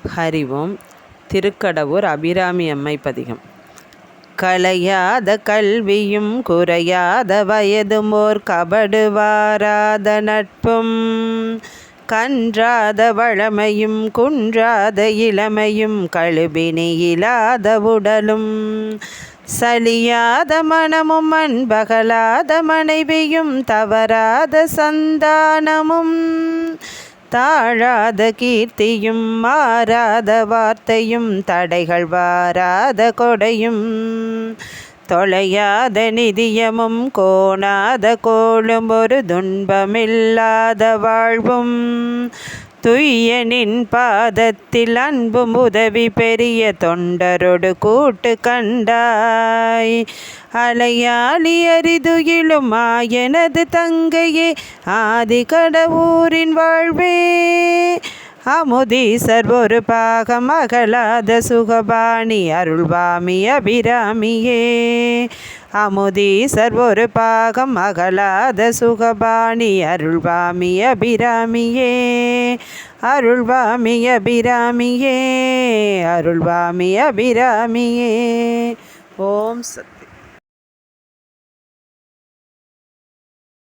ஹரிவோம். திருக்கடவூர் அபிராமி அம்மை பதிகம். கலையாத கல்வியும் குறையாத வயதுமோர் கபடு வாராத நட்பும் கன்றாத வளமையும் குன்றாத இளமையும் கழுபினி இல்லாத உடலும் சலியாத மனமும் அன்பகலாத மனைவியும் தவறாத சந்தானமும் தாழாத கீர்த்தியும் மாறாத வார்த்தையும் தடைகள் வாராத கொடையும் தொலையாத நிதியமும் கோணாத கோளும் ஒரு துன்பமில்லாத வாழ்வும் துய்யனின் பாதத்தில் அன்பும் உதவி பெரிய தொண்டரொடு கூட்டு கண்டாய் அலையாளி அரிதுயிலும் ஆயனது தங்கையே ஆதி கடவுரின் வாழ்வே அமுதீசர் ஒரு பாகம் அகலாத சுகபாணி அருள்வாமி அபிராமியே அமுதீசர் ஒரு பாகம் அகலாத சுகபாணி அருள்வாமி அபிராமியே அருள்வாமி அபிராமியே அருள்வாமி அபிராமியே. ஓம் சத்.